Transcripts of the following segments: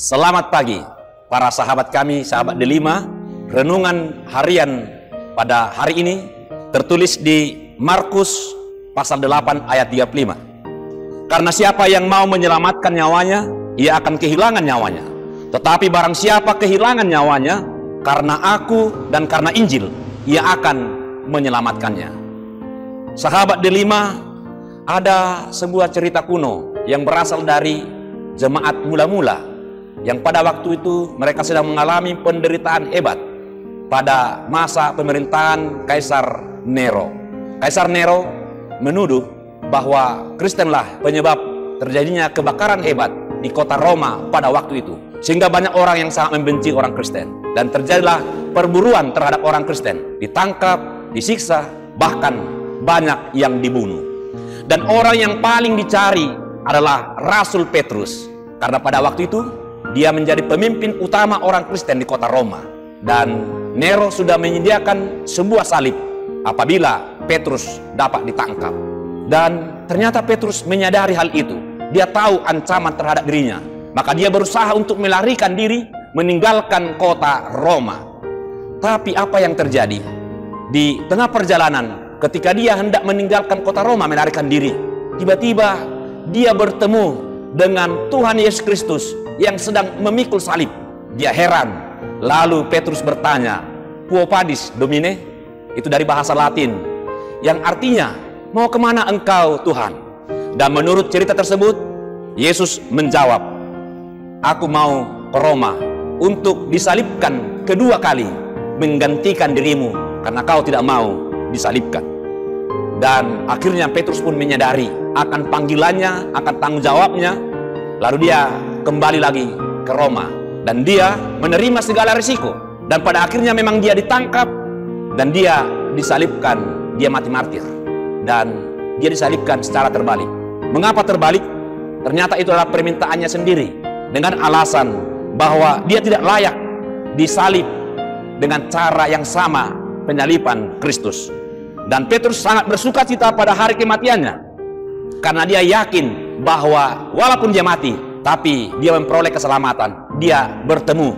Selamat pagi para sahabat kami, sahabat Delima. Renungan harian pada hari ini tertulis di Markus pasal 8 ayat 35. Karena siapa yang mau menyelamatkan nyawanya, ia akan kehilangan nyawanya. Tetapi barang siapa kehilangan nyawanya karena aku dan karena Injil, ia akan menyelamatkannya. Sahabat Delima, ada sebuah cerita kuno yang berasal dari jemaat mula-mula, yang pada waktu itu mereka sedang mengalami penderitaan hebat pada masa pemerintahan Kaisar Nero. Kaisar Nero menuduh bahwa Kristenlah penyebab terjadinya kebakaran hebat di kota Roma pada waktu itu, sehingga banyak orang yang sangat membenci orang Kristen, dan terjadilah perburuan terhadap orang Kristen, ditangkap, disiksa, bahkan banyak yang dibunuh. Dan orang yang paling dicari adalah Rasul Petrus, karena pada waktu itu dia menjadi pemimpin utama orang Kristen di kota Roma. Dan Nero sudah menyediakan sebuah salib apabila Petrus dapat ditangkap. Dan ternyata Petrus menyadari hal itu. Dia tahu ancaman terhadap dirinya. Maka dia berusaha untuk melarikan diri, meninggalkan kota Roma. Tapi apa yang terjadi? Di tengah perjalanan, ketika dia hendak meninggalkan kota Roma, melarikan diri, tiba-tiba dia bertemu dengan Tuhan Yesus Kristus yang sedang memikul salib. Dia heran. Lalu Petrus bertanya, "Quo vadis, Domine?" Itu dari bahasa Latin, yang artinya, "Mau kemana engkau, Tuhan?" Dan menurut cerita tersebut, Yesus menjawab, "Aku mau ke Roma untuk disalibkan kedua kali, menggantikan dirimu karena kau tidak mau disalibkan." Dan akhirnya Petrus pun menyadari akan panggilannya, akan tanggung jawabnya. Lalu dia kembali lagi ke Roma, dan dia menerima segala risiko. Dan pada akhirnya memang dia ditangkap dan dia disalibkan, dia mati martir. Dan dia disalibkan secara terbalik. Mengapa terbalik? Ternyata itu adalah permintaannya sendiri, dengan alasan bahwa dia tidak layak disalib dengan cara yang sama penyaliban Kristus. Dan Petrus sangat bersuka cita pada hari kematiannya, karena dia yakin bahwa walaupun dia mati, tapi dia memperoleh keselamatan. Dia bertemu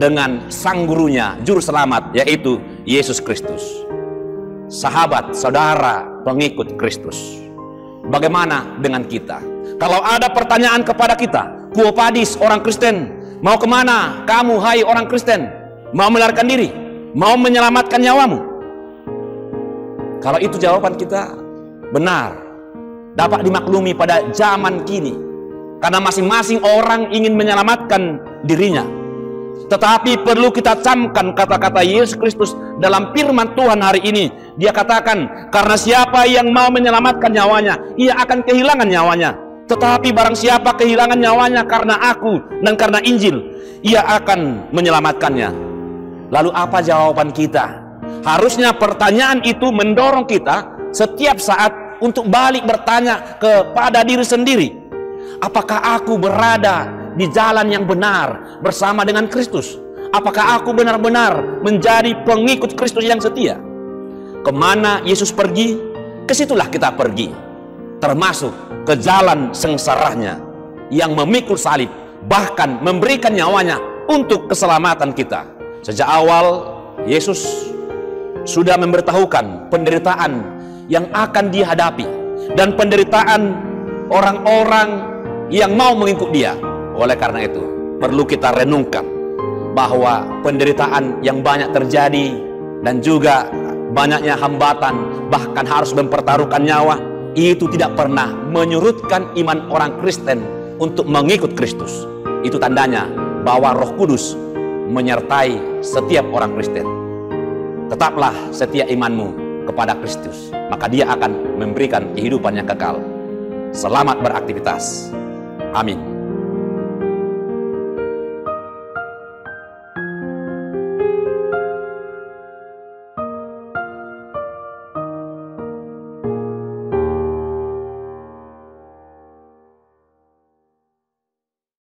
dengan sang gurunya, juru selamat, yaitu Yesus Kristus. Sahabat, saudara, pengikut Kristus, bagaimana dengan kita? Kalau ada pertanyaan kepada kita, "Quo vadis, orang Kristen, mau kemana kamu, hai orang Kristen? Mau melarikan diri? Mau menyelamatkan nyawamu?" Kalau itu jawaban kita benar, dapat dimaklumi pada zaman kini, karena masing-masing orang ingin menyelamatkan dirinya. Tetapi perlu kita camkan kata-kata Yesus Kristus dalam firman Tuhan hari ini. Dia katakan, "Karena siapa yang mau menyelamatkan nyawanya, ia akan kehilangan nyawanya. Tetapi barang siapa kehilangan nyawanya karena aku dan karena Injil, ia akan menyelamatkannya." Lalu apa jawaban kita? Harusnya pertanyaan itu mendorong kita setiap saat untuk balik bertanya kepada diri sendiri. Apakah aku berada di jalan yang benar bersama dengan Kristus? Apakah aku benar-benar menjadi pengikut Kristus yang setia? Kemana Yesus pergi, kesitulah kita pergi. Termasuk ke jalan sengsaranya yang memikul salib, bahkan memberikan nyawanya untuk keselamatan kita. Sejak awal Yesus sudah memberitahukan penderitaan yang akan dihadapi dan penderitaan orang-orang yang mau mengikut dia. Oleh karena itu perlu kita renungkan bahwa penderitaan yang banyak terjadi dan juga banyaknya hambatan, bahkan harus mempertaruhkan nyawa, itu tidak pernah menyurutkan iman orang Kristen untuk mengikut Kristus. Itu tandanya bahwa Roh Kudus menyertai setiap orang Kristen. Tetaplah setia imanmu kepada Kristus, maka dia akan memberikan kehidupan yang kekal. Selamat beraktivitas. Amin.